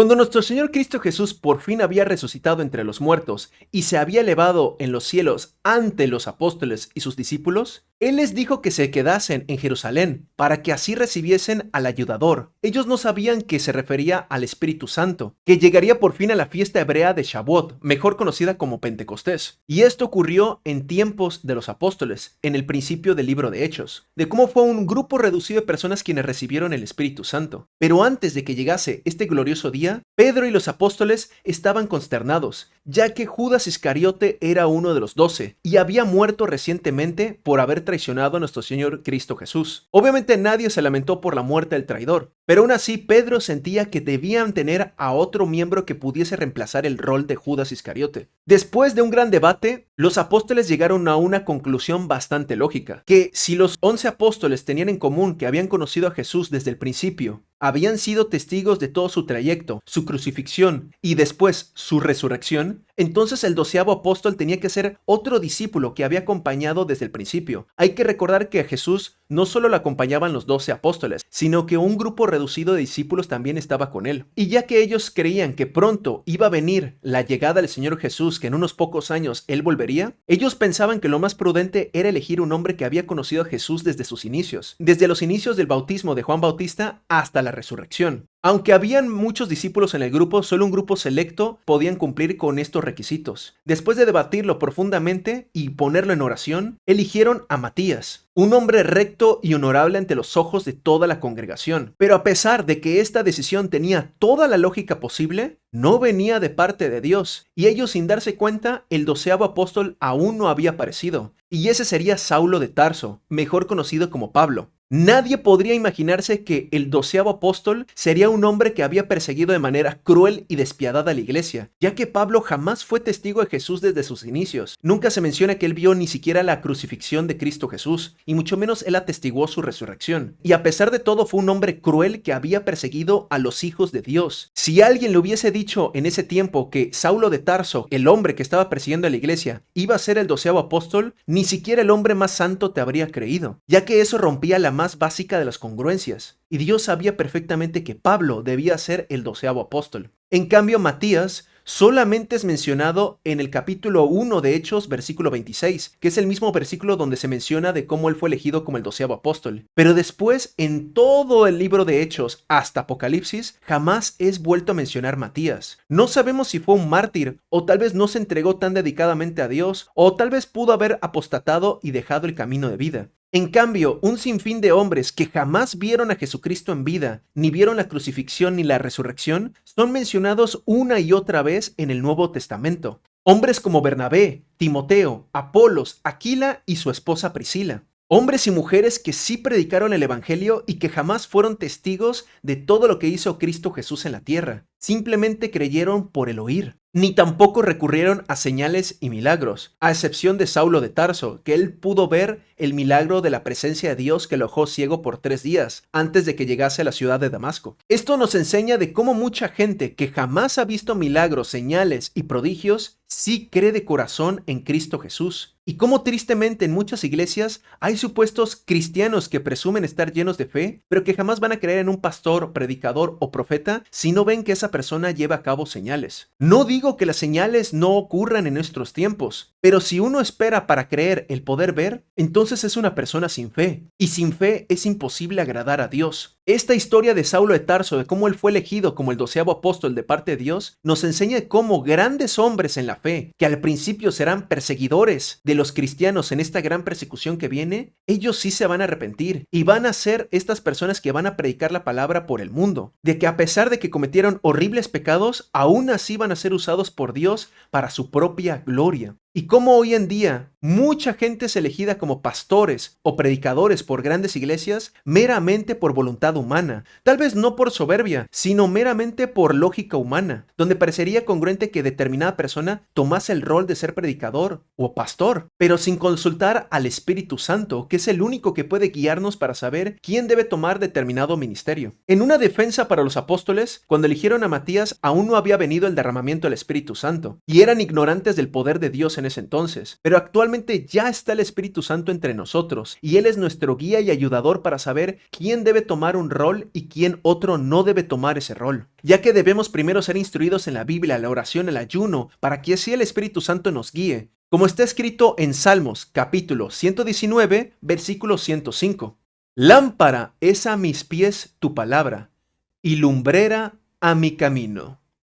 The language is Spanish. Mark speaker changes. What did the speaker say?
Speaker 1: Cuando nuestro Señor Cristo Jesús por fin había resucitado entre los muertos y se había elevado en los cielos ante los apóstoles y sus discípulos, Él les dijo que se quedasen en Jerusalén para que así recibiesen al ayudador. Ellos no sabían que se refería al Espíritu Santo, que llegaría por fin a la fiesta hebrea de Shavuot, mejor conocida como Pentecostés. Y esto ocurrió en tiempos de los apóstoles, en el principio del libro de Hechos, de cómo fue un grupo reducido de personas quienes recibieron el Espíritu Santo. Pero antes de que llegase este glorioso día, Pedro y los apóstoles estaban consternados, ya que Judas Iscariote era uno de los 12 y había muerto recientemente por haber traicionado a nuestro Señor Cristo Jesús. Obviamente nadie se lamentó por la muerte del traidor, pero aún así Pedro sentía que debían tener a otro miembro que pudiese reemplazar el rol de Judas Iscariote. Después de un gran debate, los apóstoles llegaron a una conclusión bastante lógica, que si los 11 apóstoles tenían en común que habían conocido a Jesús desde el principio, habían sido testigos de todo su trayecto, su crucifixión y después su resurrección, entonces el 12º apóstol tenía que ser otro discípulo que había acompañado desde el principio. Hay que recordar que a Jesús no solo le acompañaban los 12 apóstoles, sino que un grupo reducido de discípulos también estaba con él. Y ya que ellos creían que pronto iba a venir la llegada del Señor Jesús, que en unos pocos años Él volvería, ellos pensaban que lo más prudente era elegir un hombre que había conocido a Jesús desde sus inicios, desde los inicios del bautismo de Juan Bautista hasta la resurrección. Aunque habían muchos discípulos en el grupo, solo un grupo selecto podían cumplir con estos requisitos. Después de debatirlo profundamente y ponerlo en oración, eligieron a Matías, un hombre recto y honorable ante los ojos de toda la congregación. Pero a pesar de que esta decisión tenía toda la lógica posible, no venía de parte de Dios, y ellos sin darse cuenta, el 12º apóstol aún no había aparecido, y ese sería Saulo de Tarso, mejor conocido como Pablo. Nadie podría imaginarse que el 12º apóstol sería un hombre que había perseguido de manera cruel y despiadada a la iglesia, ya que Pablo jamás fue testigo de Jesús desde sus inicios. Nunca se menciona que él vio ni siquiera la crucifixión de Cristo Jesús, y mucho menos él atestiguó su resurrección. Y a pesar de todo fue un hombre cruel que había perseguido a los hijos de Dios. Si alguien le hubiese dicho en ese tiempo que Saulo de Tarso, el hombre que estaba persiguiendo a la iglesia, iba a ser el 12º apóstol, ni siquiera el hombre más santo te habría creído, ya que eso rompía la más básica de las congruencias, y Dios sabía perfectamente que Pablo debía ser el 12º apóstol. En cambio, Matías solamente es mencionado en el capítulo 1 de Hechos, versículo 26, que es el mismo versículo donde se menciona de cómo él fue elegido como el 12º apóstol. Pero después, en todo el libro de Hechos hasta Apocalipsis, jamás es vuelto a mencionar Matías. No sabemos si fue un mártir, o tal vez no se entregó tan dedicadamente a Dios, o tal vez pudo haber apostatado y dejado el camino de vida. En cambio, un sinfín de hombres que jamás vieron a Jesucristo en vida, ni vieron la crucifixión ni la resurrección, son mencionados una y otra vez en el Nuevo Testamento. Hombres como Bernabé, Timoteo, Apolos, Aquila y su esposa Priscila. Hombres y mujeres que sí predicaron el Evangelio y que jamás fueron testigos de todo lo que hizo Cristo Jesús en la tierra. Simplemente creyeron por el oír. Ni tampoco recurrieron a señales y milagros, a excepción de Saulo de Tarso, que él pudo ver el milagro de la presencia de Dios que lo dejó ciego por 3 días, antes de que llegase a la ciudad de Damasco. Esto nos enseña de cómo mucha gente que jamás ha visto milagros, señales y prodigios, sí cree de corazón en Cristo Jesús. Y cómo tristemente en muchas iglesias hay supuestos cristianos que presumen estar llenos de fe, pero que jamás van a creer en un pastor, predicador o profeta si no ven que esa persona lleva a cabo señales. No digo que las señales no ocurran en nuestros tiempos, pero si uno espera para creer el poder ver, entonces es una persona sin fe, y sin fe es imposible agradar a Dios. Esta historia de Saulo de Tarso, de cómo él fue elegido como el 12º apóstol de parte de Dios, nos enseña de cómo grandes hombres en la fe, que al principio serán perseguidores de los cristianos en esta gran persecución que viene, ellos sí se van a arrepentir y van a ser estas personas que van a predicar la palabra por el mundo, de que a pesar de que cometieron horribles pecados, aún así van a ser usados por Dios para su propia gloria. Y como hoy en día mucha gente es elegida como pastores o predicadores por grandes iglesias meramente por voluntad humana, tal vez no por soberbia, sino meramente por lógica humana, donde parecería congruente que determinada persona tomase el rol de ser predicador o pastor, pero sin consultar al Espíritu Santo, que es el único que puede guiarnos para saber quién debe tomar determinado ministerio. En una defensa para los apóstoles, cuando eligieron a Matías, aún no había venido el derramamiento del Espíritu Santo, y eran ignorantes del poder de Dios en ese entonces, pero actualmente ya está el Espíritu Santo entre nosotros y Él es nuestro guía y ayudador para saber quién debe tomar un rol y quién otro no debe tomar ese rol, ya que debemos primero ser instruidos en la Biblia, la oración, el ayuno, para que así el Espíritu Santo nos guíe, como está escrito en Salmos capítulo 119, versículo 105. Lámpara es a mis pies tu palabra y lumbrera a mi camino.